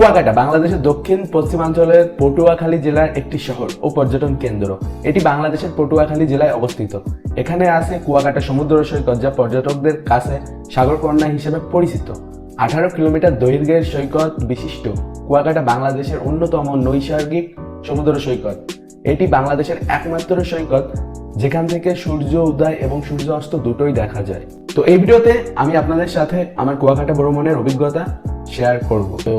কুয়াকাটা বাংলাদেশের দক্ষিণ পশ্চিমাঞ্চলের পটুয়াখালী জেলার একটি শহর ও পর্যটন কেন্দ্র। এটি বাংলাদেশের পটুয়াখালী জেলায় অবস্থিত। এখানে আছে কুয়াকাটা সমুদ্র সৈকত, যা পর্যটকদের কাছে সাগরকন্যা হিসেবে পরিচিত। 18 কিলোমিটার দৈর্ঘ্যের সৈকত বিশিষ্ট কুয়াকাটা বাংলাদেশের অন্যতম নৈসর্গিক সমুদ্র সৈকত। এটি বাংলাদেশের একমাত্র সৈকত যেখান থেকে সূর্য উদয় এবং সূর্য অস্ত দুটোই দেখা যায়। তো এই ভিডিওতে আমি আপনাদের সাথে আমার কুয়াকাটা ভ্রমণের অভিজ্ঞতা শেয়ার করব। তো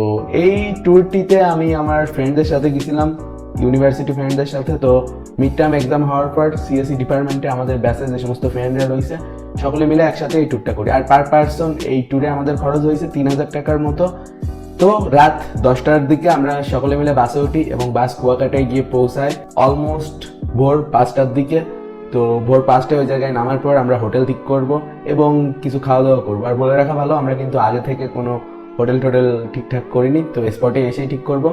এই ট্যুরটিতে আমি আমার ফ্রেন্ডদের সাথে গেছিলাম, ইউনিভার্সিটি ফ্রেন্ডদের সাথে। তো মিড টার্ম এক্সাম হওয়ার পর সিএসসি ডিপার্টমেন্টে আমাদের ব্যাচে যে সমস্ত ফ্রেন্ডরা রয়েছে সকলে মিলে একসাথে এই ট্যুরটা করি। আর পার পার্সন এই ট্যুরে আমাদের খরচ হয়েছে 3000 টাকার মতো। তো রাত 10টার দিকে আমরা সকলে মিলে বাসে উঠি এবং বাস কুয়াকাটায় গিয়ে পৌঁছায় অলমোস্ট ভোর 5টার দিকে। তো ভোর 5টায় ওই জায়গায় নামার পর আমরা হোটেল ঠিক করব এবং কিছু খাওয়া দাওয়া করবো। আর বলে রাখা ভালো, আমরা কিন্তু আগে থেকে কোনো হোটেল টোটেল ঠিকঠাক করিনি, তো স্পটে এসেই ঠিক করব।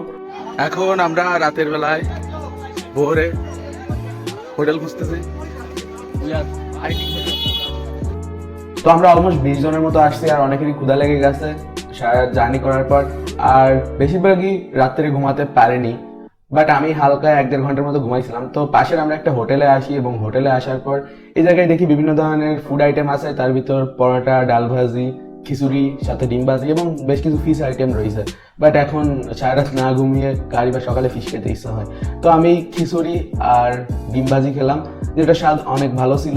এখন আমরা রাতের বেলায় ভোরে হোটেল খুঁজতেছি। তো আমরা অলমোস্ট 20 জনের মতো আসছি, আর অনেকেরই ক্ষুধা লেগে গেছে সারা জার্নি করার পর। আর বেশিরভাগই রাত্রে ঘুমাতে পারেনি, বাট আমি হালকা 1-1.5 ঘন্টার মতো ঘুমাইছিলাম। তো পাশের আমরা একটা হোটেলে আসি এবং হোটেলে আসার পর এই জায়গায় দেখি বিভিন্ন ধরনের ফুড আইটেম আছে। তার ভিতর পরোটা, ডাল ভাজি, খিচুড়ি, সাথে ডিম ভাজি এবং বেশ কিছু ফিশ আইটেম রয়েছে। বাট এখন সারা রাত না ঘুমিয়ে গাড়ি বা সকালে ফিশ খেতে ইচ্ছা হয়। তো আমি খিচুড়ি আর ডিম ভাজি খেলাম, যেটা স্বাদ অনেক ভালো ছিল।